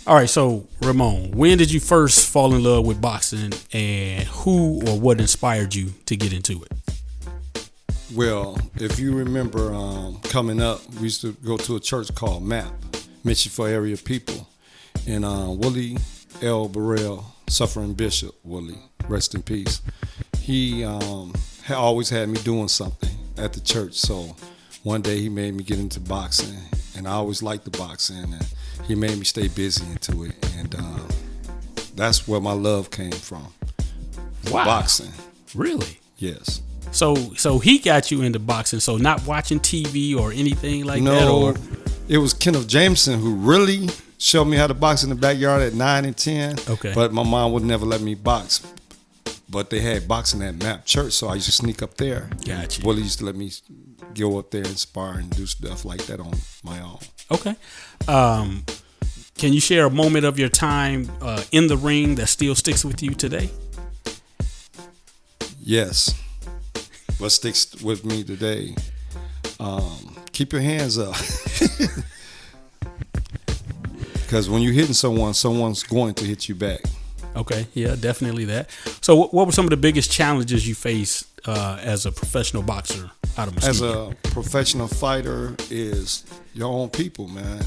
All right, so Ramon, when did you first fall in love with boxing, and who or what inspired you to get into it? Well, if you remember coming up, we used to go to a church called MAP, Mission for Area People. And Willie L. Burrell, suffering Bishop Willie, rest in peace, he had always had me doing something at the church. So one day he made me get into boxing, and I always liked the boxing, and he made me stay busy into it. And that's where my love came from, Wow. boxing. Really? Yes. So he got you into boxing. So not watching TV or anything like that, No, or it was Kenneth Jameson who really showed me how to box in the backyard at 9 and 10. Okay. But my mom would never let me box. But they had boxing at MAP Church, so I used to sneak up there. Gotcha. Willie used to let me go up there and spar and do stuff like that on my own. okay. Can you share a moment of your time in the ring that still sticks with you today? Yes. What sticks with me today? Keep your hands up. Because when you're hitting someone, someone's going to hit you back. Okay, yeah, definitely that. So what were some of the biggest challenges you faced as a professional boxer out of As Muskegon? a professional fighter is your own people, man.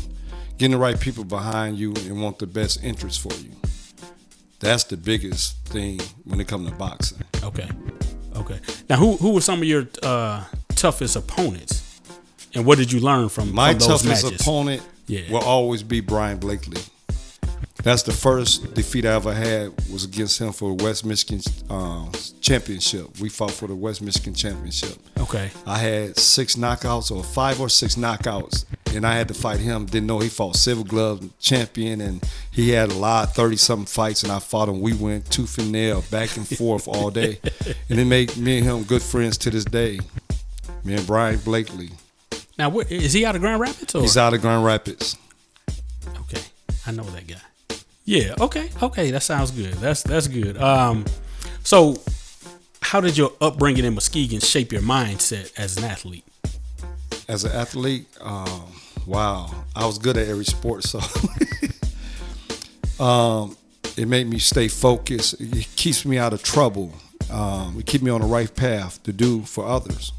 Getting the right people behind you and want the best interest for you. That's the biggest thing when it comes to boxing. Okay. Now, who were some of your toughest opponents, and what did you learn from My those toughest matches? opponent Yeah. will always be Brian Blakely. That's the first defeat I ever had was against him for the West Michigan championship. We fought for the West Michigan championship. Okay. I had 6 knockouts or 5 or 6 knockouts, and I had to fight him. Didn't know he fought Silver Glove champion, and he had a lot, 30-something fights, and I fought him. We went tooth and nail, back and forth all day. And it made me and him good friends to this day. Me and Brian Blakely. Now, is he out of Grand Rapids? Or? He's out of Grand Rapids. Okay, I know that guy. Yeah. Okay. That sounds good. That's good. So, how did your upbringing in Muskegon shape your mindset as an athlete? As an athlete, wow, I was good at every sport, so it made me stay focused. It keeps me out of trouble. It keeps me on the right path to do for others.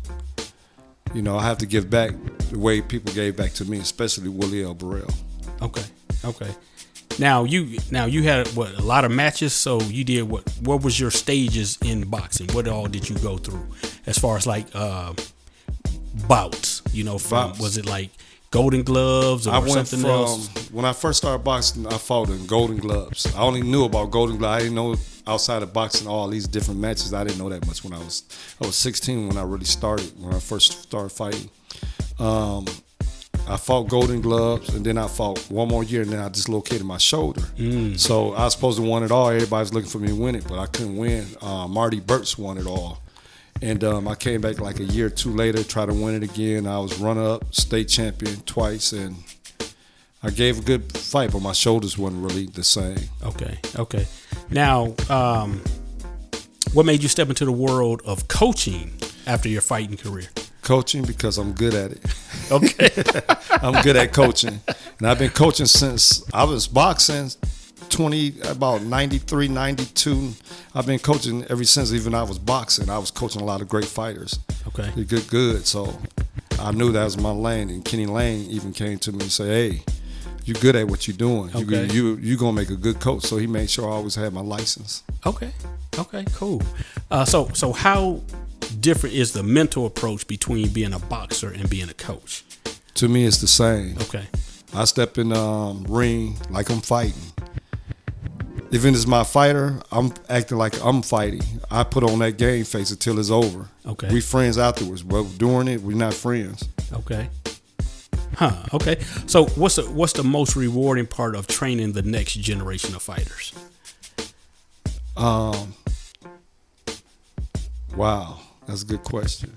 You know, I have to give back the way people gave back to me, especially Willie L. Burrell. Okay. Now you had a lot of matches. So you did what? What was your stages in boxing? What all did you go through as far as like bouts? You know, Bouts. was it like Golden Gloves or I went something from else? when I first started boxing, I fought in Golden Gloves. I only knew about Golden Gloves. I didn't know outside of boxing all these different matches. I didn't know that much when I was 16 when I really started. When I first started fighting, I fought Golden Gloves, and then I fought one more year, and then I dislocated my shoulder. So I was supposed to win it all. Everybody was looking for me to win it, but I couldn't win. Marty Burt's won it all. And I came back like a year or two later, tried to win it again. I was runner-up, state champion twice, and I gave a good fight, but my shoulders weren't really the same. Okay. Now, what made you step into the world of coaching after your fighting career? Coaching, because I'm good at it. Okay. I'm good at coaching. And I've been coaching since I was boxing about 93, 92. I've been coaching ever since even I was boxing. I was coaching a lot of great fighters. Okay. They're good. So I knew that was my lane. And Kenny Lane even came to me and said, hey, you're good at what you're doing. Okay. You're going to make a good coach. So he made sure I always had my license. Okay, cool. So how different is the mental approach between being a boxer and being a coach? To me, it's the same. Okay. I step in the ring like I'm fighting. Even as my fighter, I'm acting like I'm fighting. I put on that game face until it's over. Okay. We friends afterwards, but during it, we're not friends. Okay. Okay. So what's the most rewarding part of training the next generation of fighters? Wow, that's a good question.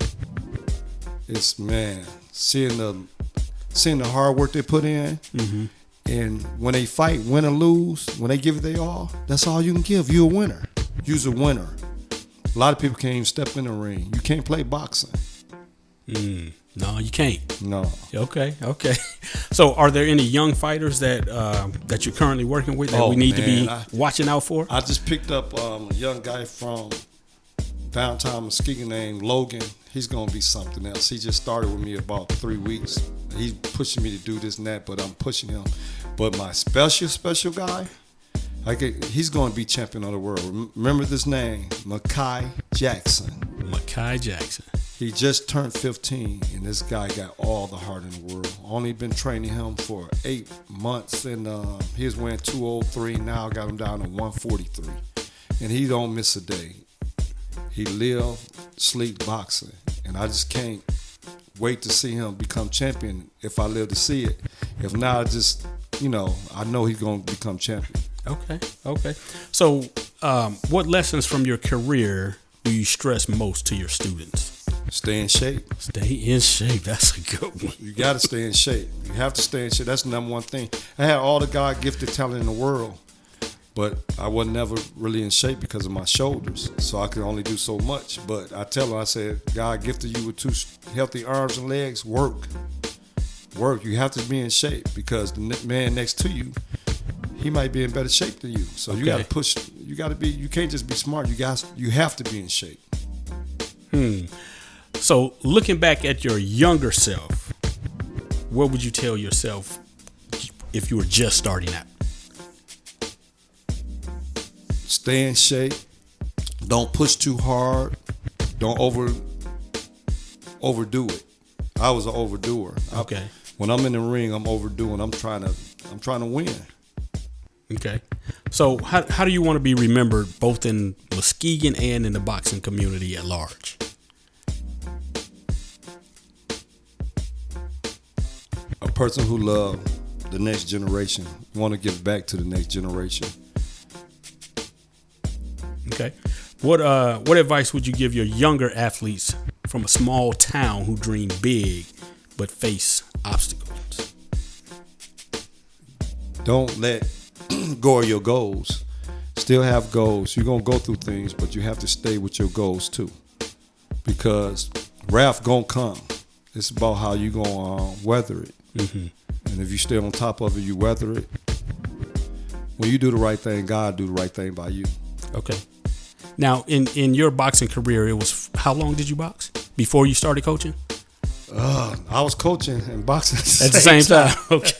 It's, man, seeing the hard work they put in, and when they fight, win or lose, when they give it their all, that's all you can give. You're a winner. You're a winner. A lot of people can't even step in the ring. You can't play boxing. No, you can't. No. Okay. So, are there any young fighters that you're currently working with that we need to be watching out for? I just picked up a young guy from downtown Muskegon named Logan. He's gonna be something else. He just started with me about 3 weeks. He's pushing me to do this and that, but I'm pushing him. But my special guy, he's gonna be champion of the world. Remember this name, Mekhi Jackson. Mekhi Jackson. He just turned 15, and this guy got all the heart in the world. Only been training him for 8 months, and he was weighing 203. Now I got him down to 143, and he don't miss a day. He live, sleep boxing, and I just can't wait to see him become champion if I live to see it. If not, I know he's gonna become champion. Okay. So, what lessons from your career do you stress most to your students? Stay in shape. Stay in shape. That's a good one. You got to stay in shape. You have to stay in shape. That's the number one thing. I had all the God-gifted talent in the world, but I was never really in shape because of my shoulders, so I could only do so much. But I tell them, I said, God gifted you with 2 healthy arms and legs. Work. You have to be in shape because the man next to you, he might be in better shape than you. So you got to push. You got to be. You can't just be smart. You have to be in shape. So, looking back at your younger self, what would you tell yourself if you were just starting out? Stay in shape. Don't push too hard. Don't overdo it. I was an overdoer. Okay. When I'm in the ring, I'm overdoing. I'm trying to win. Okay. So, how do you want to be remembered both in Muskegon and in the boxing community at large? A person who loves the next generation, want to give back to the next generation. Okay. What advice would you give your younger athletes from a small town who dream big but face obstacles? Don't let go of your goals. Still have goals. You're going to go through things, but you have to stay with your goals too. Because wrath going to come. It's about how you going to weather it. Mm-hmm. And if you stay on top of it, you weather it. When you do the right thing, God do the right thing by you. Okay. Now, in your boxing career, it was how long did you box before you started coaching? I was coaching and boxing at the same time. Okay.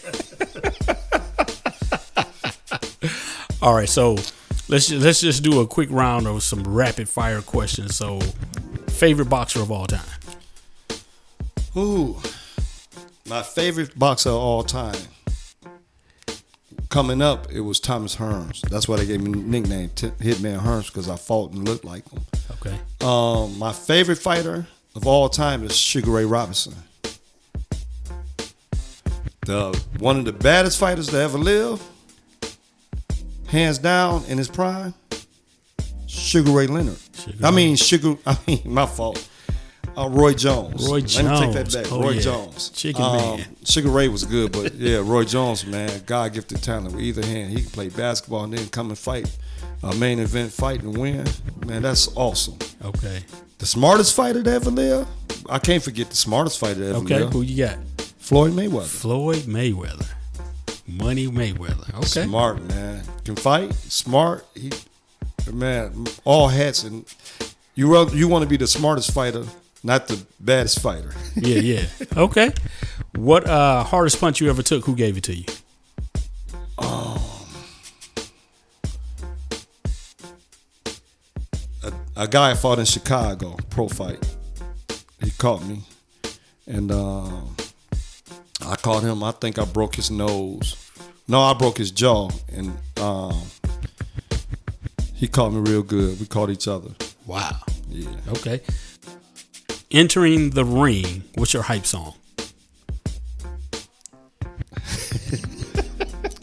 All right, so let's just do a quick round of some rapid fire questions. So, favorite boxer of all time? Ooh, my favorite boxer of all time. Coming up, it was Thomas Hearns. That's why they gave me the nickname Hitman Hearns, because I fought and looked like him. Okay. My favorite fighter of all time is Sugar Ray Robinson. One of the baddest fighters to ever live, hands down in his prime, Sugar Ray Leonard. My fault. Roy Jones. Let me take that back. Roy Jones. Chicken Man. Sugar Ray was good, but yeah, Roy Jones, man, God gifted talent with either hand. He can play basketball and then come and fight a main event fight and win. Man, that's awesome. Okay. The smartest fighter to ever live? I can't forget the smartest fighter to ever live. Okay, who you got? Floyd Mayweather. Floyd Mayweather. Money Mayweather. Okay. Smart, man. Can fight. Smart. Man, all hats. And you want to be the smartest fighter, not the baddest fighter. Yeah. Okay. What hardest punch you ever took? Who gave it to you? A guy I fought in Chicago, pro fight. He caught me, and I caught him. I think I broke his nose. No, I broke his jaw, and he caught me real good. We caught each other. Wow. Yeah. Okay. Entering the ring, what's your hype song?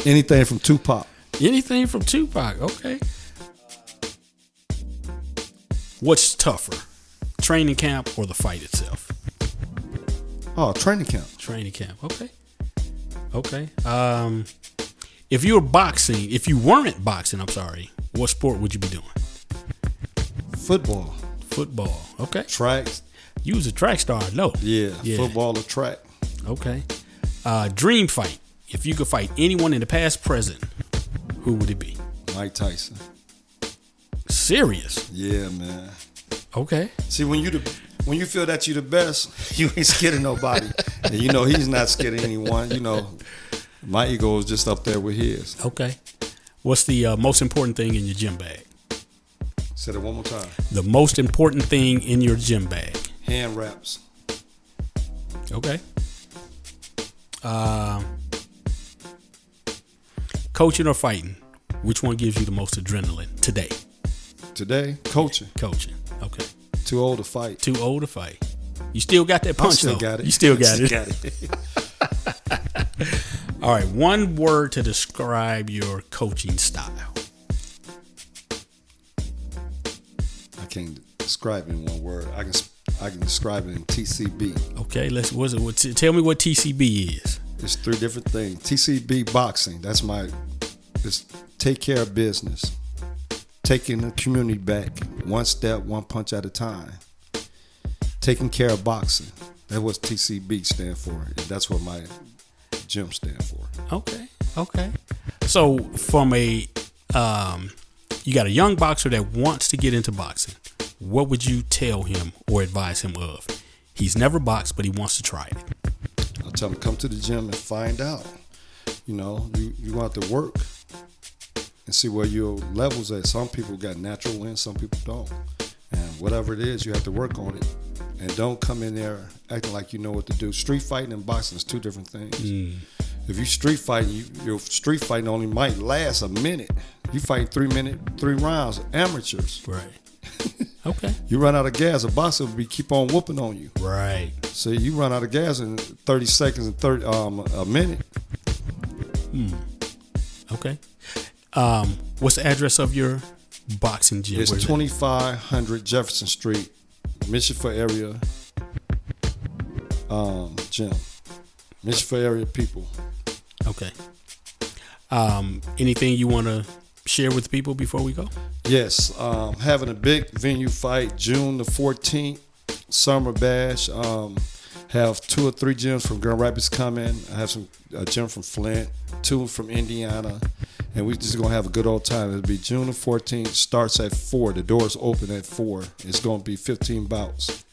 Anything from Tupac. Anything from Tupac. Okay. What's tougher, training camp or the fight itself? Oh, training camp. Training camp. Okay. If you weren't boxing, what sport would you be doing? Football. Okay. Track. You was a track star, no? Yeah, football or track. Okay. Dream fight. If you could fight anyone in the past, present, who would it be? Mike Tyson. Serious? Yeah, man. Okay. See, when you feel that you the best, you ain't scared of nobody. And you know he's not scared of anyone. You know, my ego is just up there with his. Okay. What's the most important thing in your gym bag? Say it one more time. The most important thing in your gym bag. Hand wraps. Okay. Coaching or fighting? Which one gives you the most adrenaline today? Today, coaching. Coaching. Okay. Too old to fight. Too old to fight. You still got that punch, still though. got it. You still got it. Got it. All right. One word to describe your coaching style. I can't describe it in one word. I can describe it in TCB. Okay. Tell me what TCB is. It's 3 different things. TCB Boxing. It's take care of business. Taking the community back, one step, one punch at a time. Taking care of boxing. That's what TCB stand for. That's what my gym stand for. Okay. So from you got a young boxer that wants to get into boxing. What would you tell him or advise him of? He's never boxed, but he wants to try it. I'll tell him come to the gym and find out. You know, you want to work and see where your levels at. Some people got natural wins, some people don't. And whatever it is, you have to work on it. And don't come in there acting like you know what to do. Street fighting and boxing is 2 different things. If you street fighting, your street fighting only might last a minute. You fight 3 rounds, amateurs. Right. Okay. You run out of gas, a boxer will keep on whooping on you. Right. So you run out of gas in 30 seconds and a minute. Okay. What's the address of your boxing gym? It's 2500 Jefferson Street, Michigan area gym. Michigan area people. Okay. Anything you want to share with people before we go? Yes. Having a big venue fight June the 14th, Summer Bash. Have 2 or 3 gyms from Grand Rapids coming. I have a gym from Flint, 2 from Indiana, and we just gonna have a good old time. It'll be June the 14th. Starts at 4. The doors open at 4. It's gonna be 15 bouts.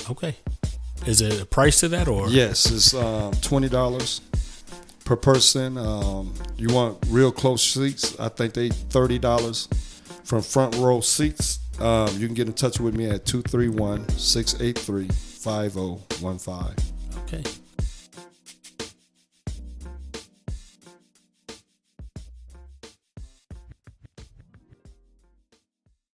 Okay. Is it a price to that or? Yes, it's $20 per person. You want real close seats? I think they $30 from front row seats. You can get in touch with me at 231-683-5015. Okay.